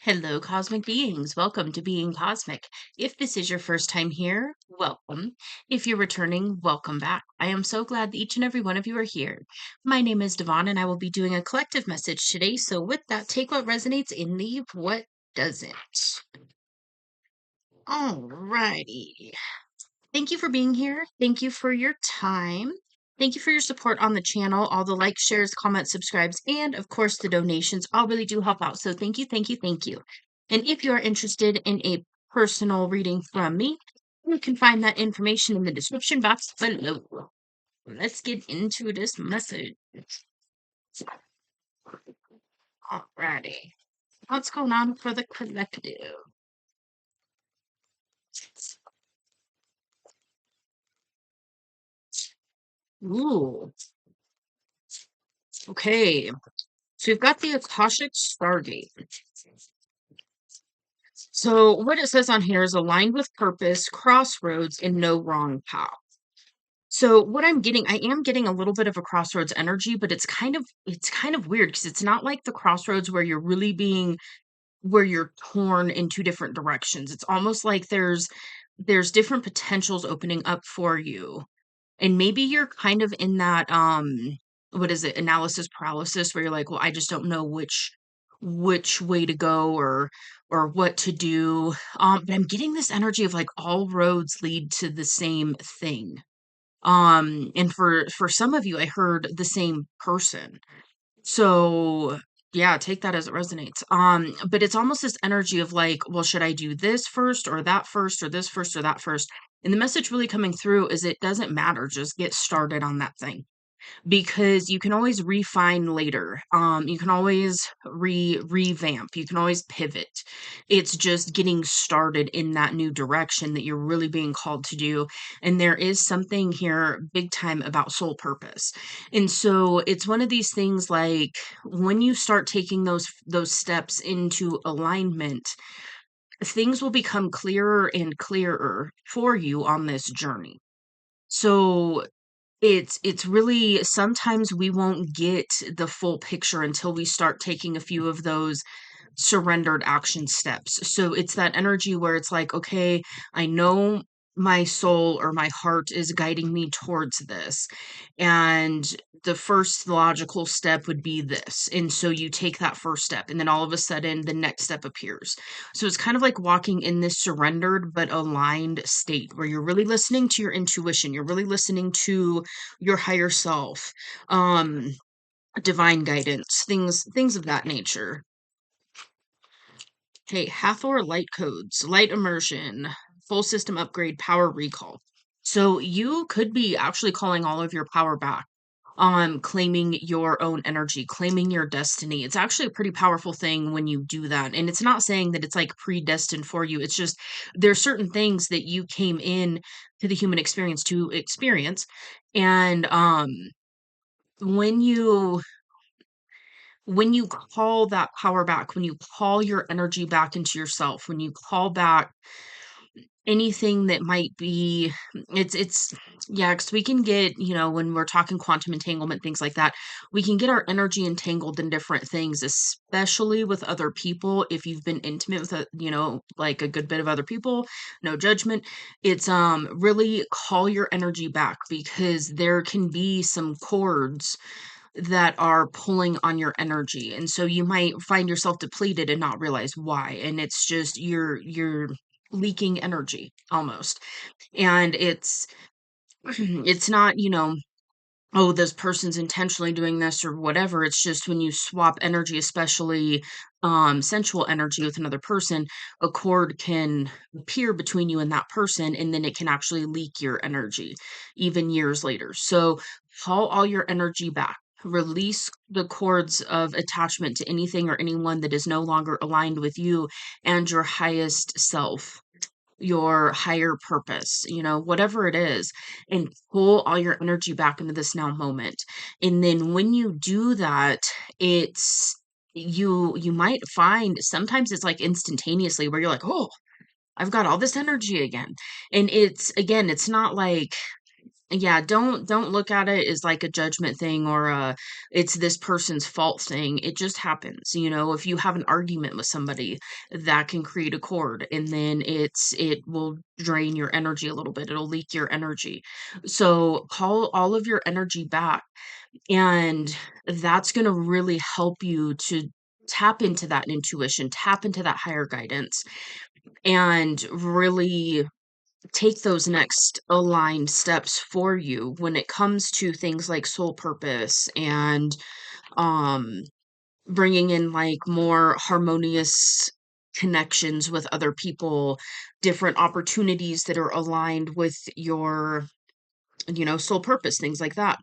Hello, cosmic beings. Welcome to Being Cosmic. If this is your first time here, welcome. If you're returning, welcome back. I am so glad that each and every one of you are here. My name is Devon, and I will be doing a collective message today. So, with that, take what resonates and leave what doesn't. Alrighty. Thank you for being here. Thank you for your time. Thank you for your support on the channel. All the likes, shares, comments, subscribes, and of course the donations all really do help out. So thank you, thank you, thank you. And if you are interested in a personal reading from me, you can find that information in the description box below. Let's get into this message. Alrighty. What's going on for the collective? Ooh. Okay. So we've got the Akashic Stargate. So what it says on here is aligned with purpose, crossroads, and no wrong path. So what I am getting a little bit of a crossroads energy, but it's kind of weird because it's not like the crossroads where where you're torn in two different directions. It's almost like there's different potentials opening up for you. And maybe you're kind of in that what is it, analysis paralysis where you're like, well, I just don't know which way to go or what to do. But I'm getting this energy of like all roads lead to the same thing. And for some of you, I heard the same person. So yeah, take that as it resonates. But it's almost this energy of like, well, should I do this first or that first or this first or that first? And the message really coming through is it doesn't matter. Just get started on that thing because you can always refine later. You can always revamp. You can always pivot. It's just getting started in that new direction that you're really being called to do. And there is something here big time about soul purpose. And so it's one of these things like when you start taking those steps into alignment, things will become clearer and clearer for you on this journey. So it's really sometimes we won't get the full picture until we start taking a few of those surrendered action steps. So it's that energy where it's like, okay, I know my soul or my heart is guiding me towards this. And the first logical step would be this. And so you take that first step, and then all of a sudden the next step appears. So it's kind of like walking in this surrendered but aligned state where you're really listening to your intuition, you're really listening to your higher self, um, divine guidance, things of that nature. Hey, Hathor light codes, light immersion, full system upgrade, power recall. So you could be actually calling all of your power back on claiming your own energy, claiming your destiny. It's actually a pretty powerful thing when you do that. And it's not saying that it's like predestined for you. It's just there's certain things that you came in to the human experience to experience. And when you when you call that power back, when you call your energy back into yourself, when you call back anything that might be it's yeah, because we can get, when we're talking quantum entanglement, things like that, we can get our energy entangled in different things, especially with other people. If you've been intimate with like a good bit of other people, no judgment. It's really call your energy back because there can be some cords that are pulling on your energy. And so you might find yourself depleted and not realize why. And it's just you're leaking energy almost. And it's it's not, oh, this person's intentionally doing this or whatever. It's just when you swap energy, especially sensual energy with another person, a cord can appear between you and that person, and then it can actually leak your energy even years later. So call all your energy back. Release the cords of attachment to anything or anyone that is no longer aligned with you and your highest self, your higher purpose, whatever it is, and pull all your energy back into this now moment. And then when you do that, it's you might find sometimes it's like instantaneously where you're like, "Oh, I've got all this energy again." And it's again, it's not like Yeah, don't look at it as like a judgment thing or it's this person's fault thing. It just happens. If you have an argument with somebody, that can create a cord and then it will drain your energy a little bit. It'll leak your energy. So call all of your energy back, and that's going to really help you to tap into that intuition, tap into that higher guidance, and really take those next aligned steps for you when it comes to things like soul purpose and um bringing in like more harmonious connections with other people, different opportunities that are aligned with your soul purpose, things like that.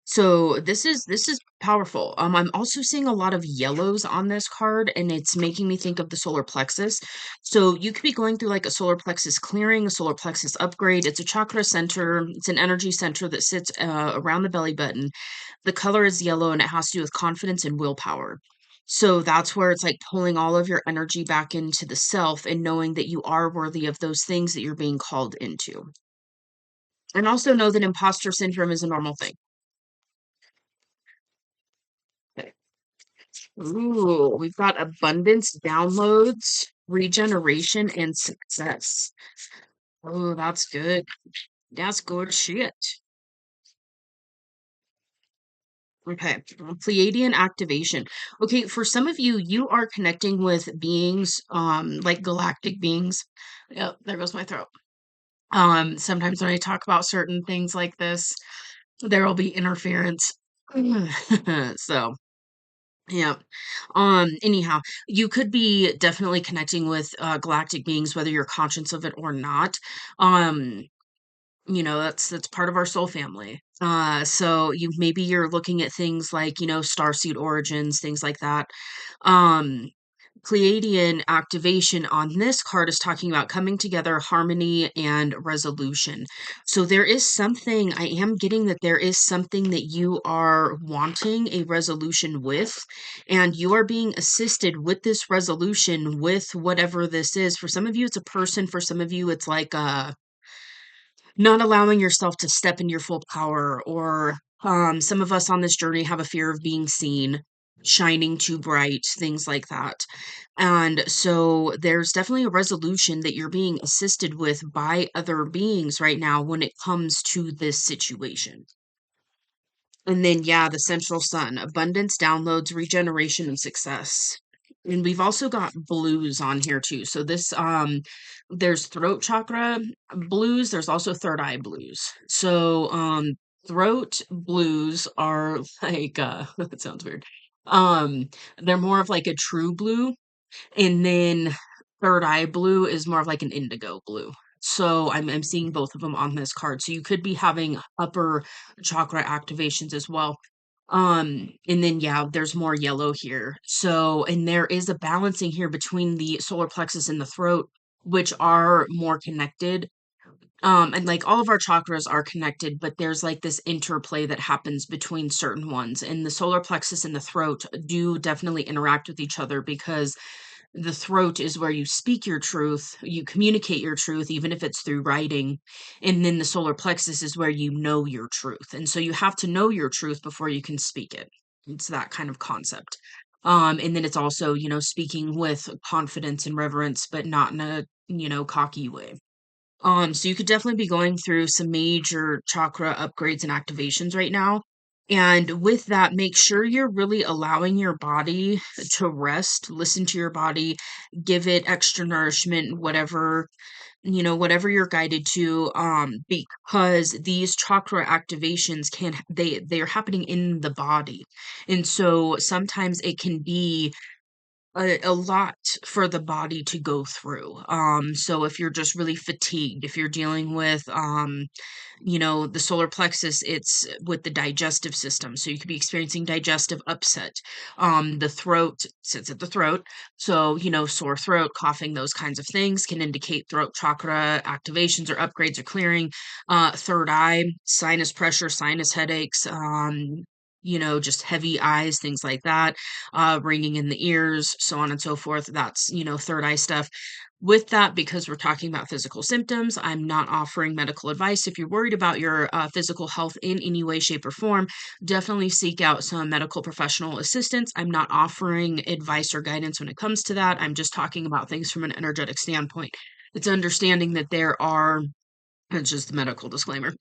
So this is powerful. I'm also seeing a lot of yellows on this card, and it's making me think of the solar plexus. So you could be going through like a solar plexus clearing, a solar plexus upgrade. It's a chakra center. It's an energy center that sits around the belly button. The color is yellow, and it has to do with confidence and willpower. So that's where it's like pulling all of your energy back into the self and knowing that you are worthy of those things that you're being called into. And also know that imposter syndrome is a normal thing. Ooh, we've got abundance, downloads, regeneration, and success. Oh, that's good. That's good shit. Okay, Pleiadian activation. Okay, for some of you, you are connecting with beings, like galactic beings. Yep, there goes my throat. Sometimes when I talk about certain things like this, there will be interference. So, yeah. Anyhow, you could be definitely connecting with galactic beings, whether you're conscious of it or not. Um, that's part of our soul family. So maybe you're looking at things like, starseed origins, things like that. Um, Pleiadian activation on this card is talking about coming together, harmony, and resolution. So there is something, I am getting that there is something that you are wanting a resolution with, and you are being assisted with this resolution with whatever this is. For some of you, it's a person. For some of you, it's like not allowing yourself to step in your full power, or some of us on this journey have a fear of being seen, shining too bright, things like that. And so there's definitely a resolution that you're being assisted with by other beings right now when it comes to this situation. And then, yeah, the central sun, abundance, downloads, regeneration, and success. And we've also got blues on here too. So there's throat chakra blues. There's also third eye blues. So, throat blues are like, that sounds weird. Um, they're more of like a true blue, and then third eye blue is more of like an indigo blue. So I'm seeing both of them on this card. So you could be having upper chakra activations as well. And then yeah, there's more yellow here. So, and there is a balancing here between the solar plexus and the throat, which are more connected. And like all of our chakras are connected, but there's like this interplay that happens between certain ones. And the solar plexus and the throat do definitely interact with each other, because the throat is where you speak your truth, you communicate your truth, even if it's through writing. And then the solar plexus is where you know your truth. And so you have to know your truth before you can speak it. It's that kind of concept. And then it's also, speaking with confidence and reverence, but not in a, cocky way. So you could definitely be going through some major chakra upgrades and activations right now. And with that, make sure you're really allowing your body to rest, listen to your body, give it extra nourishment, whatever you're guided to, because these chakra activations they're happening in the body. And so sometimes it can be a lot for the body to go through. So if you're just really fatigued, if you're dealing with, the solar plexus, it's with the digestive system. So you could be experiencing digestive upset. The throat sits at the throat. So, sore throat, coughing, those kinds of things can indicate throat chakra activations or upgrades or clearing. Third eye, sinus pressure, sinus headaches, just heavy eyes, things like that, ringing in the ears, so on and so forth. That's, third eye stuff. With that, because we're talking about physical symptoms, I'm not offering medical advice. If you're worried about your physical health in any way, shape, or form, definitely seek out some medical professional assistance. I'm not offering advice or guidance when it comes to that. I'm just talking about things from an energetic standpoint. It's understanding that there are it's just the medical disclaimer.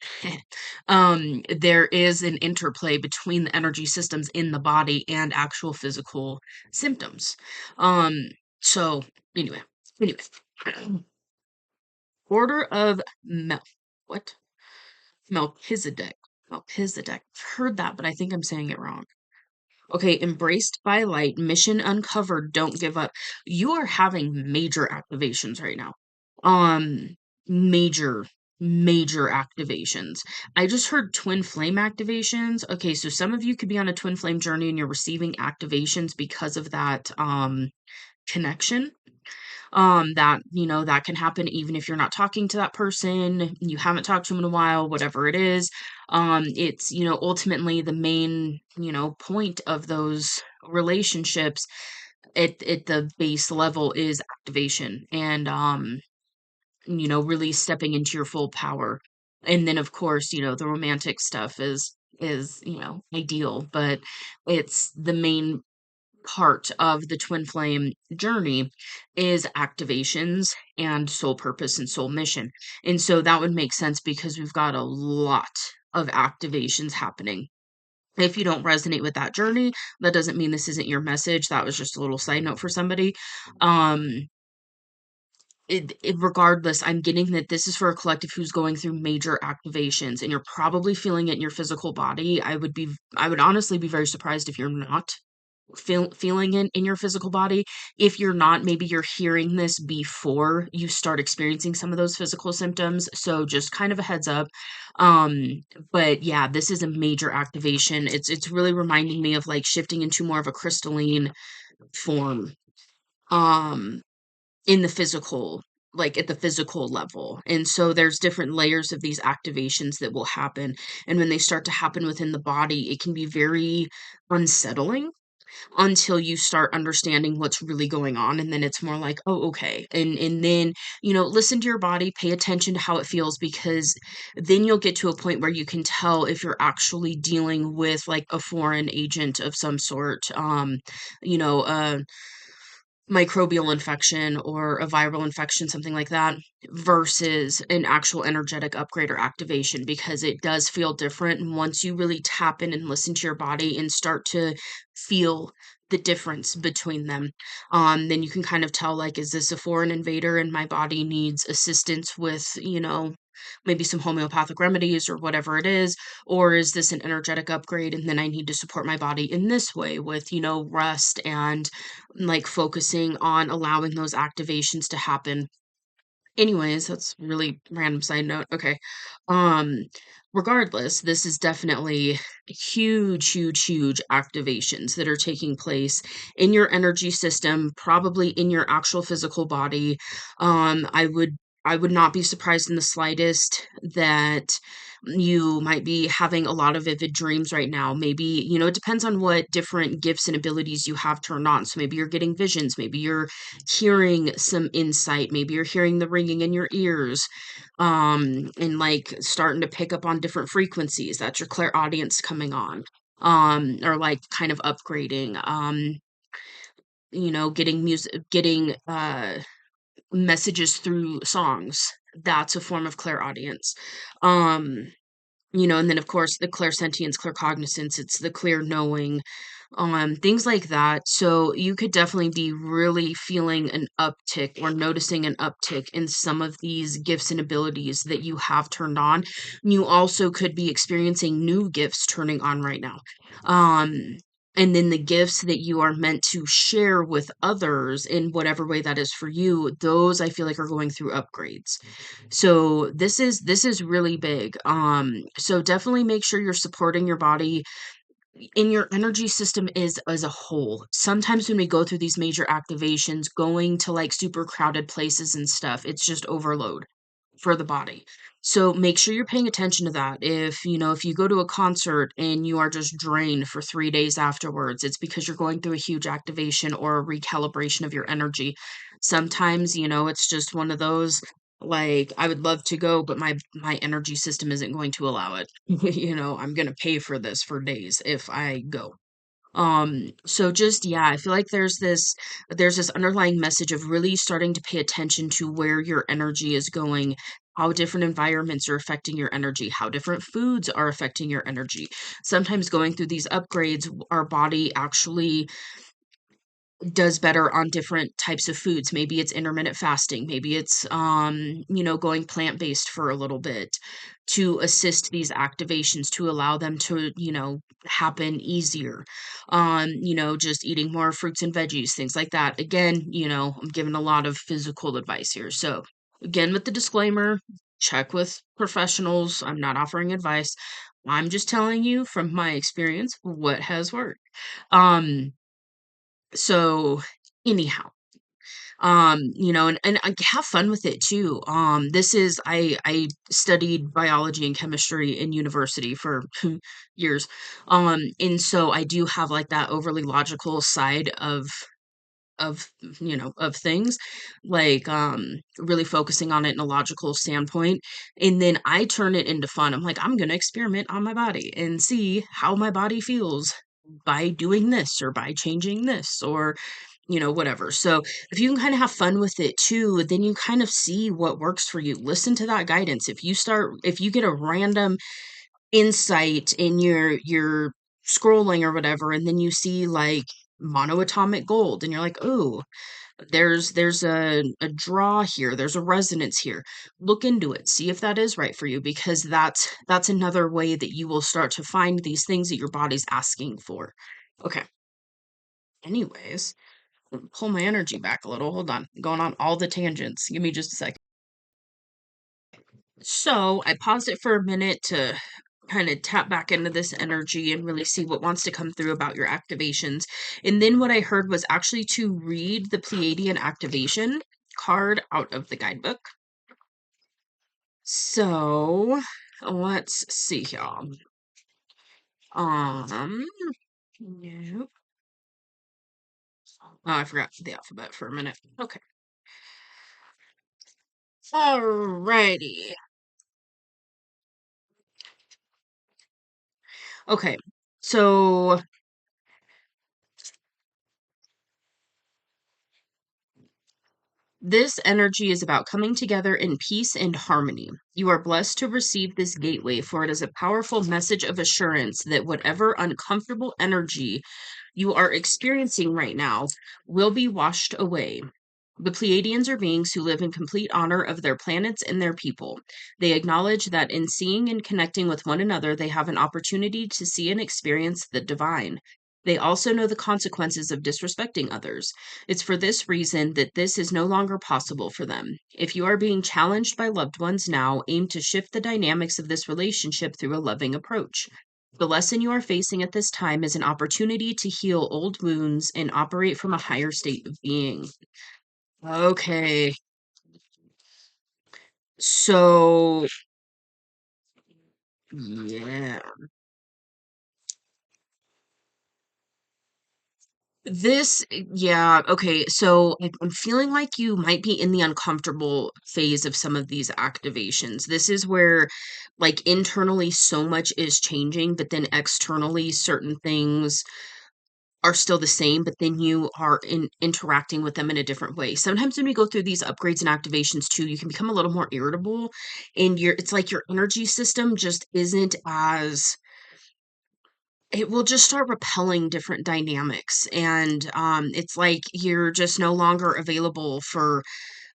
There is an interplay between the energy systems in the body and actual physical symptoms. Um, so anyway, anyway, Order of Mel. What? Melchizedek. Melchizedek. I've heard that, but I think I'm saying it wrong. Okay, embraced by light, mission uncovered, don't give up. You are having major activations right now. Um, major, major activations. I just heard twin flame activations. Okay, so some of you could be on a twin flame journey and you're receiving activations because of that connection. That can happen even if you're not talking to that person, you haven't talked to them in a while, whatever it is. It's, ultimately the main, point of those relationships at the base level is activation and, really stepping into your full power. And then, of course, the romantic stuff is, ideal, but it's the main part of the twin flame journey is activations and soul purpose and soul mission. And so that would make sense because we've got a lot of activations happening. If you don't resonate with that journey, that doesn't mean this isn't your message. That was just a little side note for somebody. Um, regardless, I'm getting that this is for a collective who's going through major activations and you're probably feeling it in your physical body. I would honestly be very surprised if you're not feeling it in your physical body. If you're not, maybe you're hearing this before you start experiencing some of those physical symptoms. So just kind of a heads up. Um, but yeah, this is a major activation. It's really reminding me of like shifting into more of a crystalline form. Um, in the physical, like at the physical level. And so there's different layers of these activations that will happen. And when they start to happen within the body, it can be very unsettling until you start understanding what's really going on, and then it's more like, oh, okay. And then, listen to your body, pay attention to how it feels, because then you'll get to a point where you can tell if you're actually dealing with like a foreign agent of some sort, a microbial infection or a viral infection, something like that, versus an actual energetic upgrade or activation, because it does feel different. And once you really tap in and listen to your body and start to feel the difference between them, then you can kind of tell, like, is this a foreign invader and my body needs assistance with, maybe some homeopathic remedies or whatever it is, or is this an energetic upgrade and then I need to support my body in this way with, rest and like focusing on allowing those activations to happen. Anyways, that's really random side note. Okay. Um, Regardless, this is definitely huge, huge, huge activations that are taking place in your energy system, probably in your actual physical body. I would not be surprised in the slightest that you might be having a lot of vivid dreams right now. Maybe, it depends on what different gifts and abilities you have turned on. So maybe you're getting visions, maybe you're hearing some insight, maybe you're hearing the ringing in your ears, and like starting to pick up on different frequencies. That's your clairaudience coming on. Or like kind of upgrading, getting music, getting messages through songs. That's a form of clairaudience. Um, and then of course the clairsentience, claircognizance, it's the clear knowing, things like that. So you could definitely be really feeling an uptick or noticing an uptick in some of these gifts and abilities that you have turned on. You also could be experiencing new gifts turning on right now. And then the gifts that you are meant to share with others in whatever way that is for you, those I feel like are going through upgrades. So this is really big. So definitely make sure you're supporting your body in your energy system is as a whole. Sometimes when we go through these major activations, going to like super crowded places and stuff, it's just overload. for the body. So make sure you're paying attention to that. If you go to a concert and you are just drained for 3 days afterwards, it's because you're going through a huge activation or a recalibration of your energy. Sometimes, it's just one of those, like, I would love to go, but my energy system isn't going to allow it. I'm gonna pay for this for days if I go. So just, yeah, I feel like there's this underlying message of really starting to pay attention to where your energy is going, how different environments are affecting your energy, how different foods are affecting your energy. Sometimes going through these upgrades, our body actually does better on different types of foods. Maybe it's intermittent fasting, maybe it's going plant-based for a little bit to assist these activations to allow them to, happen easier. Just eating more fruits and veggies, things like that. Again, I'm giving a lot of physical advice here. So, again, with the disclaimer, check with professionals. I'm not offering advice. I'm just telling you from my experience what has worked. Um so anyhow, and I have fun with it too. This is I studied biology and chemistry in university for years. And so I do have like that overly logical side of things, like really focusing on it in a logical standpoint. And then I turn it into fun. I'm like, I'm gonna experiment on my body and see how my body feels by doing this or by changing this or whatever. So if you can kind of have fun with it too, then you kind of see what works for you. Listen to that guidance. If you get a random insight in your scrolling or whatever, and then you see like monoatomic gold and you're like, oh, there's a draw here, there's a resonance here. Look into it, see if that is right for you, because that's another way that you will start to find these things that your body's asking for. Okay. Anyways, pull my energy back a little. Hold on. Going on all the tangents. Give me just a second. So I paused it for a minute to kind of tap back into this energy and really see what wants to come through about your activations. And then what I heard was actually to read the Pleiadian activation card out of the guidebook. So let's see here. Nope. Oh, I forgot the alphabet for a minute. Okay. Alrighty. Okay. So this energy is about coming together in peace and harmony. You are blessed to receive this gateway, for it is a powerful message of assurance that whatever uncomfortable energy you are experiencing right now will be washed away. The Pleiadians are beings who live in complete honor of their planets and their people. They acknowledge that in seeing and connecting with one another, they have an opportunity to see and experience the divine. They also know the consequences of disrespecting others. It's for this reason that this is no longer possible for them. If you are being challenged by loved ones now, aim to shift the dynamics of this relationship through a loving approach. The lesson you are facing at this time is an opportunity to heal old wounds and operate from a higher state of being. Okay. So, yeah. Yeah, okay. So I'm feeling like you might be in the uncomfortable phase of some of these activations. This is where, like, internally so much is changing, but then externally certain things are still the same, but then you are interacting with them in a different way. Sometimes when we go through these upgrades and activations too, you can become a little more irritable, and it's like your energy system just isn't as, it will just start repelling different dynamics. And it's like you're just no longer available for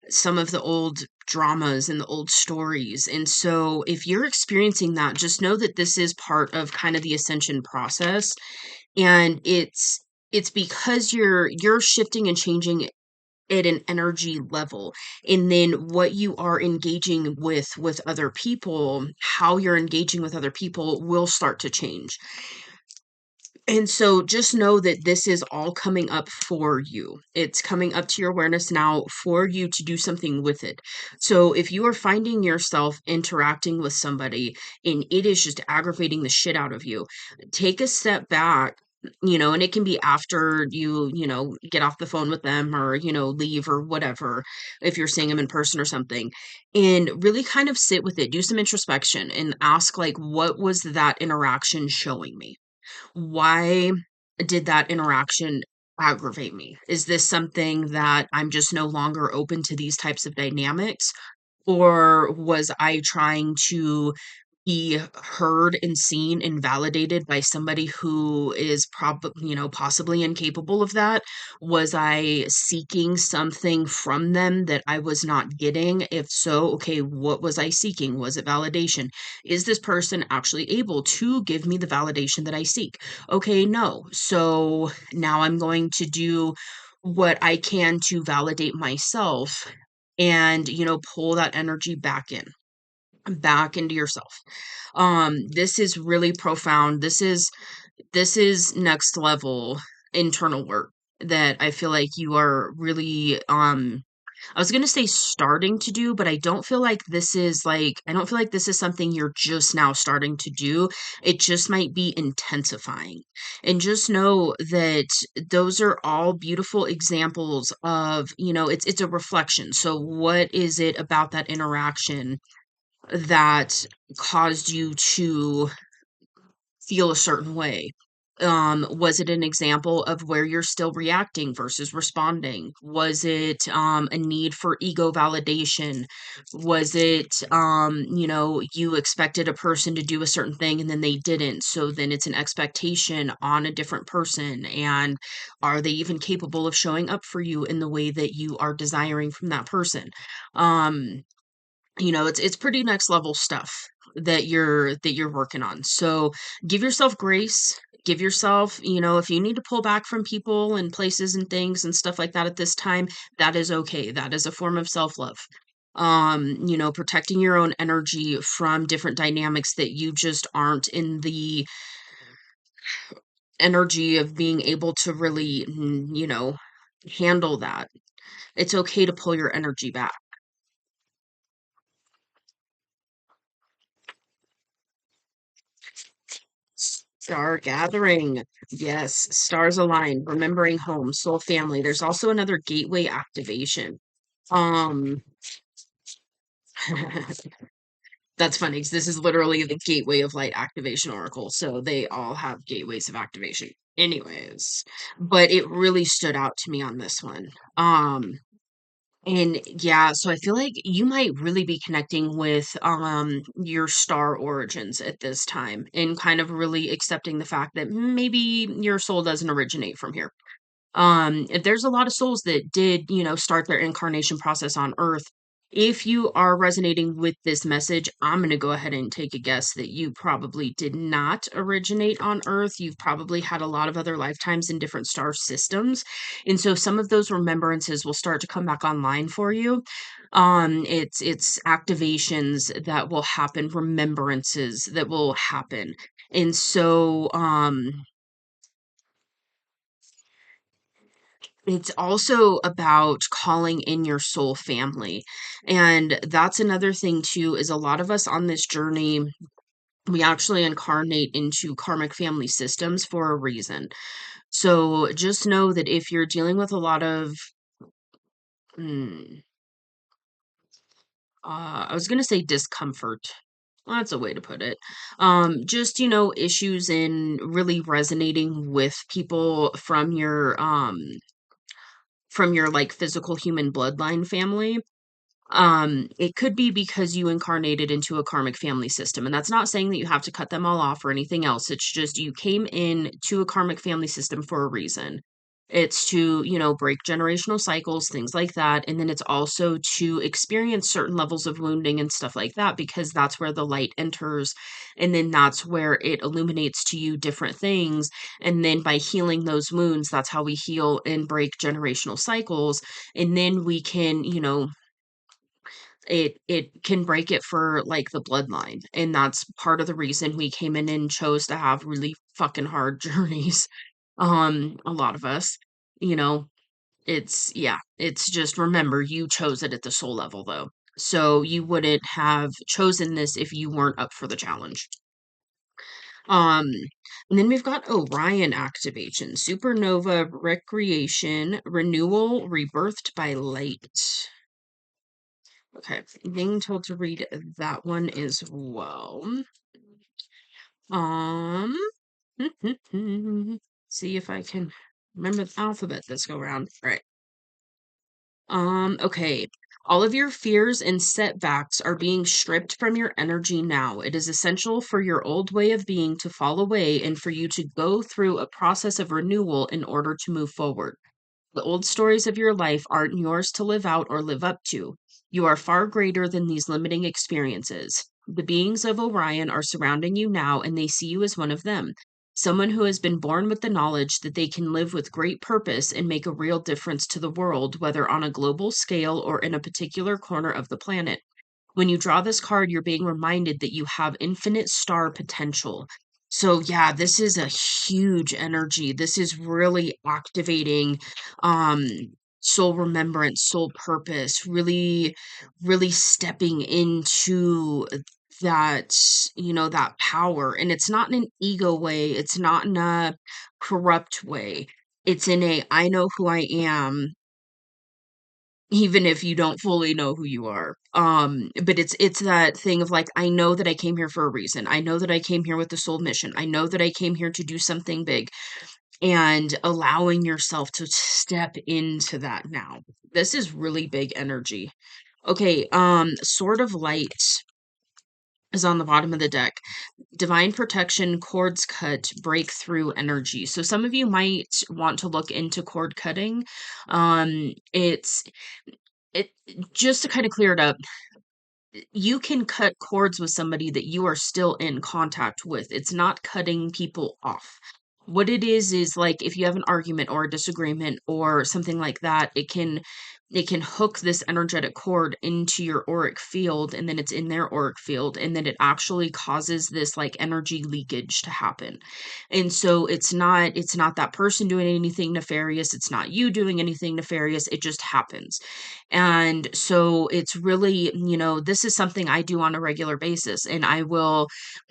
some of the old dramas and the old stories. And so if you're experiencing that, just know that this is part of kind of the ascension process. And it's because you're shifting and changing at an energy level, and then what you are engaging with other people, how you're engaging with other people will start to change. And so just know that this is all coming up for you. It's coming up to your awareness now for you to do something with it. So if you are finding yourself interacting with somebody and it is just aggravating the shit out of you, take a step back. And it can be after you get off the phone with them or, leave or whatever, if you're seeing them in person or something, and really kind of sit with it, do some introspection and ask, like, what was that interaction showing me? Why did that interaction aggravate me? Is this something that I'm just no longer open to these types of dynamics? Or was I trying to be heard and seen and validated by somebody who is possibly incapable of that? Was I seeking something from them that I was not getting? If so, okay, what was I seeking? Was it validation? Is this person actually able to give me the validation that I seek? Okay, no. So now I'm going to do what I can to validate myself and, pull that energy back into yourself. This is really profound. This is next level internal work that I feel like you are really I was going to say starting to do, but I don't feel like this is something you're just now starting to do. It just might be intensifying. And just know that those are all beautiful examples of, it's a reflection. So what is it about that interaction that caused you to feel a certain way? Was it an example of where you're still reacting versus responding? Was it a need for ego validation? Was it, you expected a person to do a certain thing and then they didn't? So then it's an expectation on a different person. And are they even capable of showing up for you in the way that you are desiring from that person? Um, it's pretty next level stuff that you're working on. So give yourself grace, give yourself, if you need to pull back from people and places and things and stuff like that at this time, that is okay. That is a form of self-love. Protecting your own energy from different dynamics that you just aren't in the energy of being able to really, handle that. It's okay to pull your energy back. Star gathering. Yes, stars align, remembering home, soul family. There's also another gateway activation. Um that's funny because this is literally the gateway of light activation oracle. So they all have gateways of activation. Anyways, but it really stood out to me on this one. And yeah, so I feel like you might really be connecting with your star origins at this time and kind of really accepting the fact that maybe your soul doesn't originate from here. There's a lot of souls that did, start their incarnation process on Earth. If you are resonating with this message, I'm going to go ahead and take a guess that you probably did not originate on Earth. You've probably had a lot of other lifetimes in different star systems. And so some of those remembrances will start to come back online for you. It's activations that will happen, remembrances that will happen. And so it's also about calling in your soul family. And that's another thing too, is a lot of us on this journey, we actually incarnate into karmic family systems for a reason. So just know that if you're dealing with a lot of, hmm, I was going to say discomfort. Well, that's a way to put it. Just, issues in really resonating with people from your like physical human bloodline family. It could be because you incarnated into a karmic family system, and that's not saying that you have to cut them all off or anything else. It's just you came in to a karmic family system for a reason. It's to, break generational cycles, things like that. And then it's also to experience certain levels of wounding and stuff like that, because that's where the light enters. And then that's where it illuminates to you different things. And then by healing those wounds, that's how we heal and break generational cycles. And then we can, it can break it for, like, the bloodline, and that's part of the reason we came in and chose to have really fucking hard journeys, a lot of us, you know, it's just remember, you chose it at the soul level, though, so you wouldn't have chosen this if you weren't up for the challenge. Um, and then we've got Orion activation, supernova recreation, renewal, rebirthed by light. Okay, being told to read that one as well. Um, see if I can remember the alphabet this go round. All right. Okay. All of your fears and setbacks are being stripped from your energy now. It is essential for your old way of being to fall away and for you to go through a process of renewal in order to move forward. The old stories of your life aren't yours to live out or live up to. You are far greater than these limiting experiences. The beings of Orion are surrounding you now, and they see you as one of them. Someone who has been born with the knowledge that they can live with great purpose and make a real difference to the world, whether on a global scale or in a particular corner of the planet. When you draw this card, you're being reminded that you have infinite star potential. So yeah, this is a huge energy. This is really activating um soul remembrance, soul purpose, really stepping into that, that power. And it's not in an ego way, it's not in a corrupt way. It's in a I know who I am even if you don't fully know who you are. But it's that thing of like, I know that I came here for a reason. I know that I came here with the soul mission. I know that I came here to do something big and allowing yourself to step into that now. This is really big energy. Okay, Sword of Light is on the bottom of the deck. Divine protection, cords cut, breakthrough energy. So some of you might want to look into cord cutting. It just to kind of clear it up, you can cut cords with somebody that you are still in contact with. It's not cutting people off. What it is like if you have an argument or a disagreement or something like that, it can hook this energetic cord into your auric field and then it's in their auric field and then it actually causes this like energy leakage to happen. And so it's not that person doing anything nefarious, it's not you doing anything nefarious, it just happens. And so it's really, this is something I do on a regular basis. And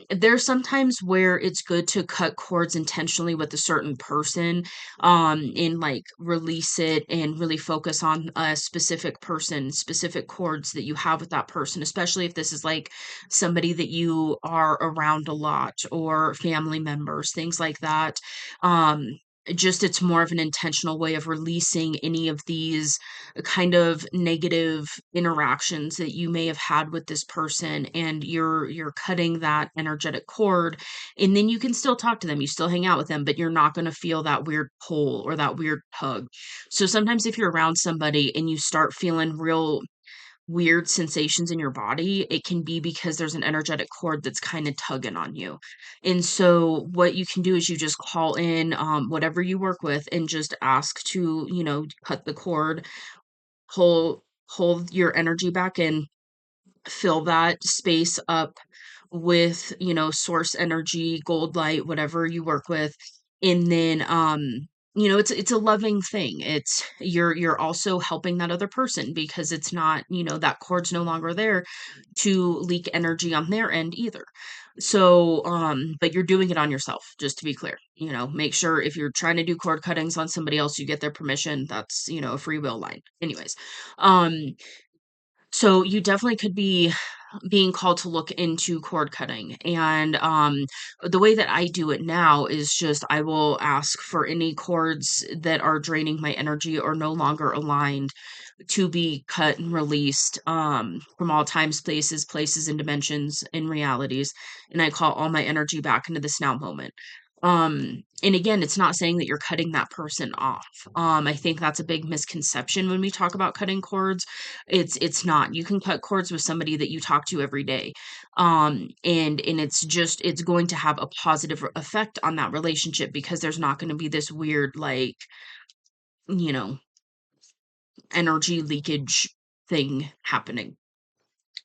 there's sometimes where it's good to cut cords intentionally with a certain person, and like release it and really focus on a specific person, specific cords that you have with that person, especially if this is like somebody that you are around a lot or family members, things like that. Um, just it's more of an intentional way of releasing any of these kind of negative interactions that you may have had with this person, and you're cutting that energetic cord, and then you can still talk to them, you still hang out with them, but you're not going to feel that weird pull or that weird tug. So sometimes if you're around somebody and you start feeling real weird sensations in your body, it can be because there's an energetic cord that's kind of tugging on you. And so what you can do is you just call in whatever you work with and just ask to, cut the cord, hold your energy back in, fill that space up with, source energy, gold light, whatever you work with. And then it's a loving thing. It's you're also helping that other person because it's not, that cord's no longer there to leak energy on their end either. So, but you're doing it on yourself, just to be clear. Make sure if you're trying to do cord cuttings on somebody else, you get their permission. That's, a free will line. Anyways, um, so you definitely could be being called to look into cord cutting. And the way that I do it now is just I will ask for any cords that are draining my energy or no longer aligned to be cut and released from all times, places and dimensions and realities. And I call all my energy back into this now moment. And again, it's not saying that you're cutting that person off. I think that's a big misconception when we talk about cutting cords. It's not. You can cut cords with somebody that you talk to every day. And it's going to have a positive effect on that relationship because there's not going to be this weird like, you know, energy leakage thing happening.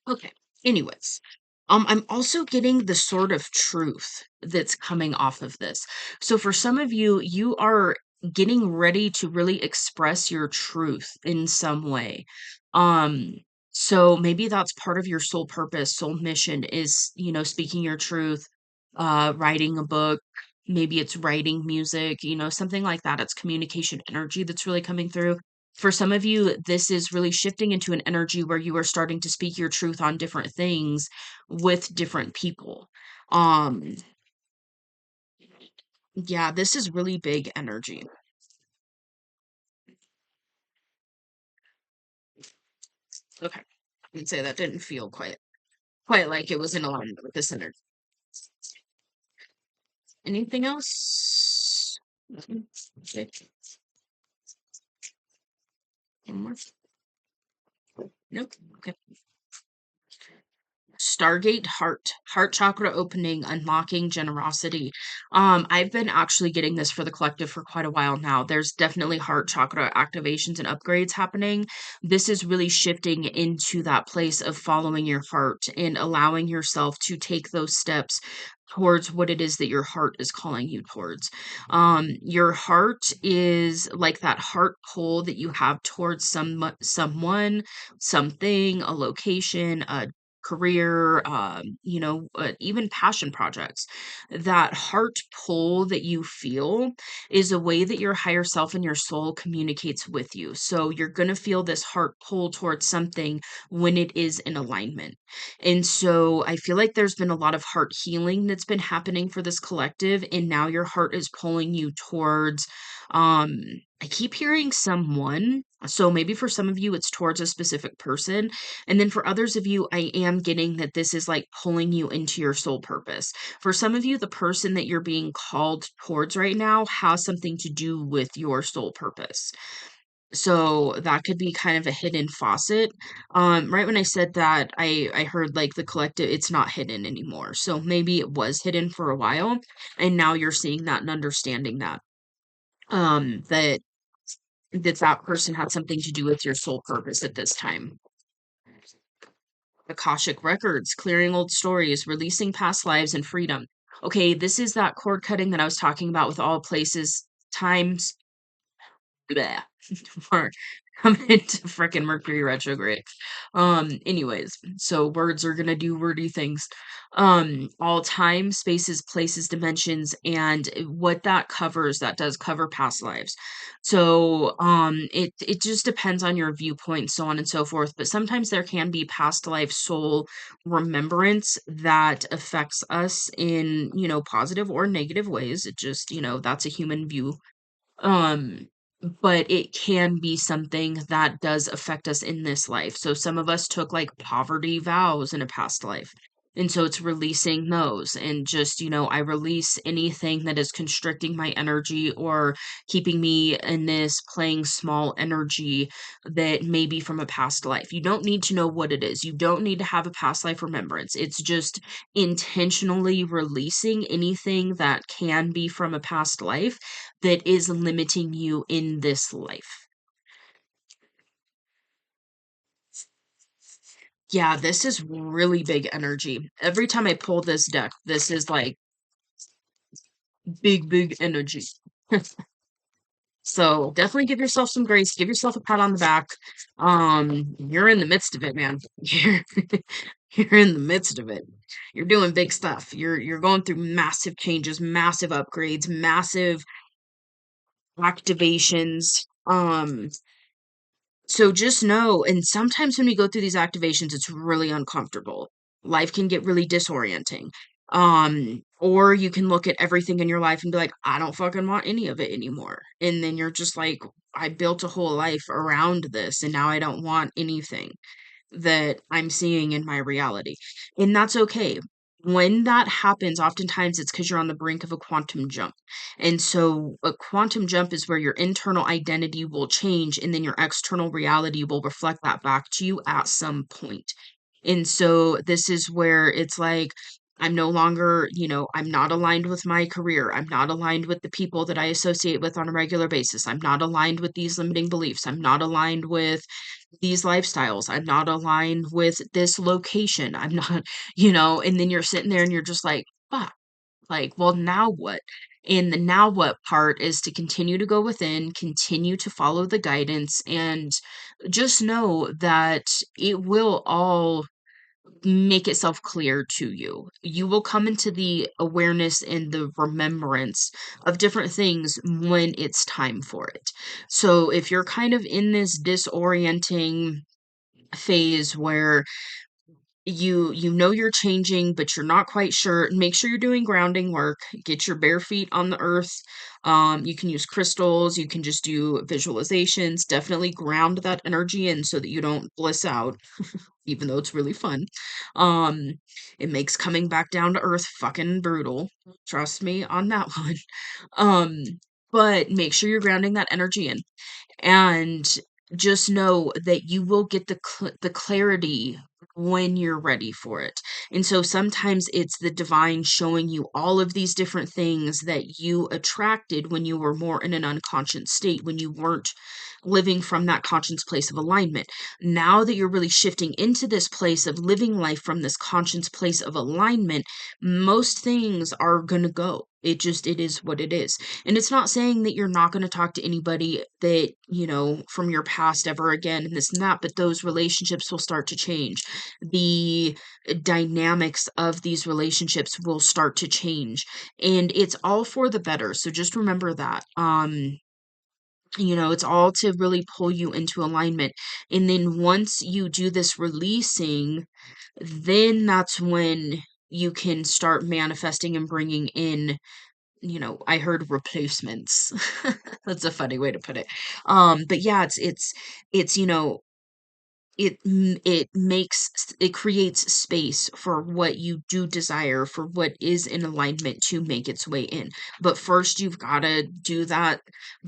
Okay. Anyways, I'm also getting the sort of truth that's coming off of this. So for some of you, you are getting ready to really express your truth in some way. Um, so maybe that's part of your soul purpose, soul mission is, speaking your truth, writing a book, maybe it's writing music, something like that. It's communication energy that's really coming through. For some of you, this is really shifting into an energy where you are starting to speak your truth on different things with different people. Um, yeah, this is really big energy. Okay. I'd say that didn't feel quite like it was in alignment with this energy. Anything else? Nothing? Okay. One more? Nope. Okay. Stargate heart chakra opening, unlocking generosity. I've been actually getting this for the collective for quite a while now. There's definitely heart chakra activations and upgrades happening. This is really shifting into that place of following your heart and allowing yourself to take those steps towards what it is that your heart is calling you towards. Your heart is like that heart pull that you have towards someone, something, a location, a career, even passion projects. That heart pull that you feel is a way that your higher self and your soul communicates with you. So you're going to feel this heart pull towards something when it is in alignment. And so I feel like there's been a lot of heart healing that's been happening for this collective. And now your heart is pulling you towards, um, I keep hearing someone. So maybe for some of you, it's towards a specific person. And then for others of you, I am getting that this is like pulling you into your soul purpose. For some of you, the person that you're being called towards right now has something to do with your soul purpose. So that could be kind of a hidden faucet. Right when I said that, I heard like the collective, it's not hidden anymore. So maybe it was hidden for a while, and now you're seeing that and understanding that. That that person had something to do with your soul purpose at this time. Akashic records, clearing old stories, releasing past lives and freedom. Okay, this is that cord cutting that I was talking about with all places, times, bleh, for coming into frickin' Mercury retrograde. Anyways, so words are gonna do wordy things. All time, spaces, places, dimensions, and what that covers, that does cover past lives. So, it just depends on your viewpoint, so on and so forth. But sometimes there can be past life soul remembrance that affects us in, positive or negative ways. It just, that's a human view, um, but it can be something that does affect us in this life. So some of us took like poverty vows in a past life. And so it's releasing those and just, I release anything that is constricting my energy or keeping me in this playing small energy that may be from a past life. You don't need to know what it is. You don't need to have a past life remembrance. It's just intentionally releasing anything that can be from a past life that is limiting you in this life. Yeah, this is really big energy. Every time I pull this deck, this is like big energy. So definitely give yourself some grace, give yourself a pat on the back. You're in the midst of it, man. You're in the midst of it. You're doing big stuff. You're going through massive changes, massive upgrades, massive activations. So just know, and sometimes when we go through these activations, it's really uncomfortable. Life can get really disorienting. Or you can look at everything in your life and be like, I don't fucking want any of it anymore. And then you're just like, I built a whole life around this and now I don't want anything that I'm seeing in my reality. And that's okay. When that happens, oftentimes it's because you're on the brink of a quantum jump. And so a quantum jump is where your internal identity will change and then your external reality will reflect that back to you at some point. And so this is where it's like, I'm no longer, I'm not aligned with my career. I'm not aligned with the people that I associate with on a regular basis. I'm not aligned with these limiting beliefs. I'm not aligned with these lifestyles. I'm not aligned with this location. I'm not, and then you're sitting there and you're just like, fuck, like, well, now what? And the now what part is to continue to go within, continue to follow the guidance, and just know that it will all make itself clear to you. You will come into the awareness and the remembrance of different things when it's time for it. So if you're kind of in this disorienting phase where you know you're changing but you're not quite sure, make sure you're doing grounding work. Get your bare feet on the earth. You can use crystals, you can just do visualizations. Definitely ground that energy in so that you don't bliss out, even though it's really fun. Um, it makes coming back down to earth fucking brutal. Trust me on that one. Um, but make sure you're grounding that energy in, and just know that you will get the clarity when you're ready for it. And so sometimes it's the divine showing you all of these different things that you attracted when you were more in an unconscious state, when you weren't living from that conscious place of alignment. Now that you're really shifting into this place of living life from this conscious place of alignment, most things are going to go. It is what it is. And it's not saying that you're not going to talk to anybody that, from your past ever again and this and that, but those relationships will start to change. The dynamics of these relationships will start to change. And it's all for the better. So just remember that. It's all to really pull you into alignment. And then once you do this releasing, then that's when you can start manifesting and bringing in, I heard replacements. That's a funny way to put it. But yeah, it's, it creates space for what you do desire, for what is in alignment to make its way in. But first you've got to do that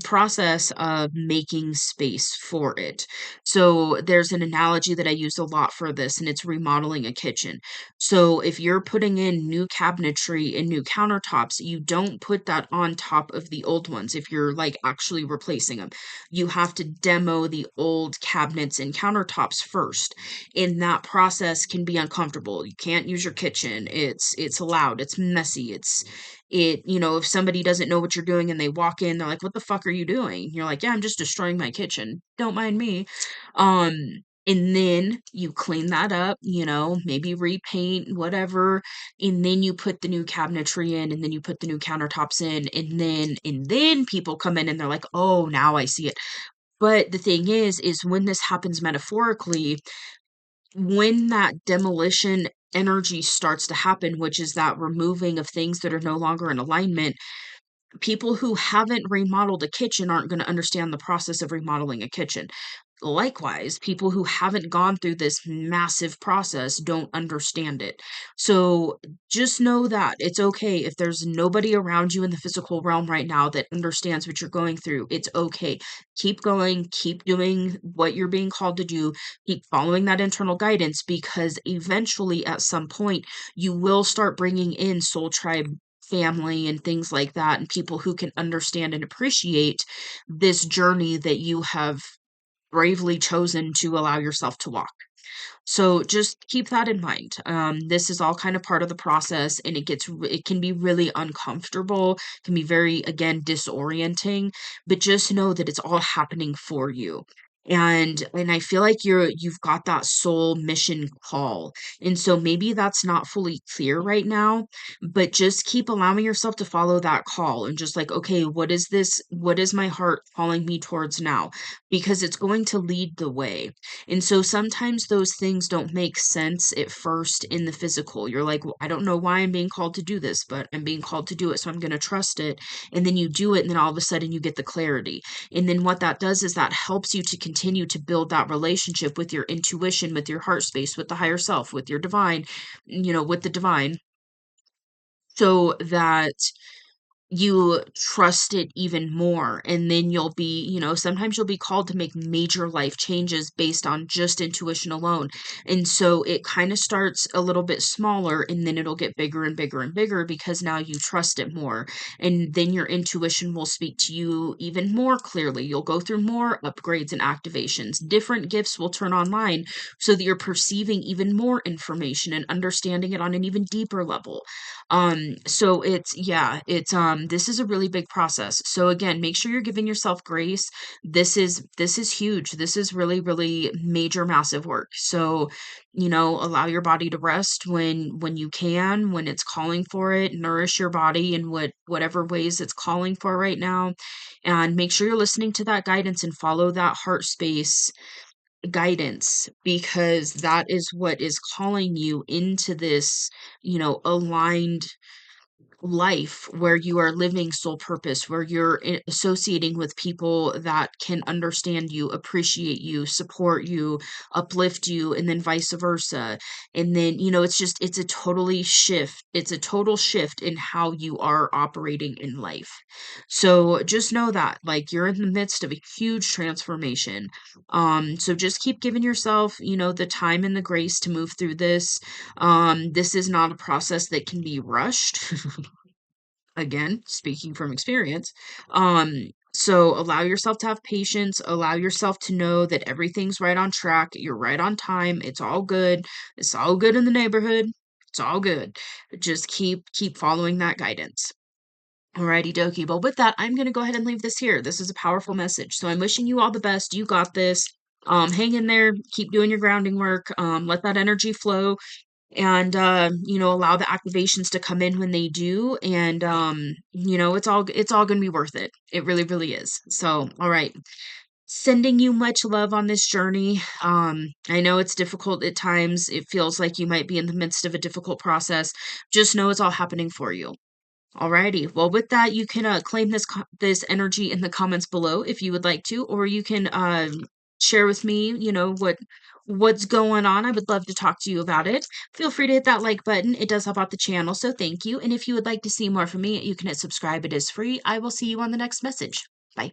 process of making space for it. So there's an analogy that I use a lot for this, and it's remodeling a kitchen. So if you're putting in new cabinetry and new countertops, you don't put that on top of the old ones. If you're like actually replacing them, you have to demo the old cabinets and countertops first. And that process can be uncomfortable. You can't use your kitchen. It's loud, it's messy, if somebody doesn't know what you're doing and they walk in, they're like, "What the fuck are you doing?" You're like, "Yeah, I'm just destroying my kitchen. Don't mind me." Um and then you clean that up, maybe repaint, whatever, and then you put the new cabinetry in, and then you put the new countertops in, and then people come in and they're like, "Oh, now I see it." But the thing is when this happens metaphorically, when that demolition energy starts to happen, which is that removing of things that are no longer in alignment, people who haven't remodeled a kitchen aren't going to understand the process of remodeling a kitchen. Likewise, people who haven't gone through this massive process don't understand it. So just know that it's okay if there's nobody around you in the physical realm right now that understands what you're going through. It's okay. Keep going, keep doing what you're being called to do, keep following that internal guidance, because eventually at some point you will start bringing in soul tribe family and things like that, and people who can understand and appreciate this journey that you have bravely chosen to allow yourself to walk. So just keep that in mind. This is all kind of part of the process, and it can be really uncomfortable, can be very, again, disorienting, but just know that it's all happening for you. And I feel like you've got that soul mission call. And so maybe that's not fully clear right now, but just keep allowing yourself to follow that call and just like, okay, what is this? What is my heart calling me towards now? Because it's going to lead the way. And so sometimes those things don't make sense at first in the physical. You're like, well, I don't know why I'm being called to do this, but I'm being called to do it, so I'm going to trust it. And then you do it, and then all of a sudden you get the clarity. And then what that does is that helps you to continue to build that relationship with your intuition, with your heart space, with the higher self, with your divine, with the divine, so that you trust it even more. And then you'll be, sometimes you'll be called to make major life changes based on just intuition alone. And so it kind of starts a little bit smaller and then it'll get bigger and bigger and bigger because now you trust it more. And then your intuition will speak to you even more clearly. You'll go through more upgrades and activations. Different gifts will turn online so that you're perceiving even more information and understanding it on an even deeper level. So this is a really big process. So again, make sure you're giving yourself grace. This is huge. This is really, really major, massive work. So, allow your body to rest when you can, when it's calling for it. Nourish your body in whatever ways it's calling for right now. And make sure you're listening to that guidance and follow that heart space guidance, because that is what is calling you into this, aligned life where you are living soul purpose, where you're associating with people that can understand you, appreciate you, support you, uplift you, and then vice versa. And then, it's a totally shift. It's a total shift in how you are operating in life. So just know that, like, you're in the midst of a huge transformation. So just keep giving yourself, the time and the grace to move through this. This is not a process that can be rushed. Again, speaking from experience. So allow yourself to have patience, allow yourself to know that everything's right on track, you're right on time, it's all good. It's all good in the neighborhood. It's all good. Just keep following that guidance. Alrighty dokie. Well, with that, I'm gonna go ahead and leave this here. This is a powerful message. So I'm wishing you all the best. You got this. Hang in there, keep doing your grounding work, let that energy flow, and allow the activations to come in when they do. And it's all going to be worth it. It really, really is. So all right, sending you much love on this journey. I know it's difficult at times. It feels like you might be in the midst of a difficult process. Just know it's all happening for you. Alrighty. Well, with that, you can claim this energy in the comments below if you would like to, or you can share with me, what's going on. I would love to talk to you about it. Feel free to hit that like button. It does help out the channel, so thank you. And if you would like to see more from me, you can hit subscribe. It is free. I will see you on the next message. Bye.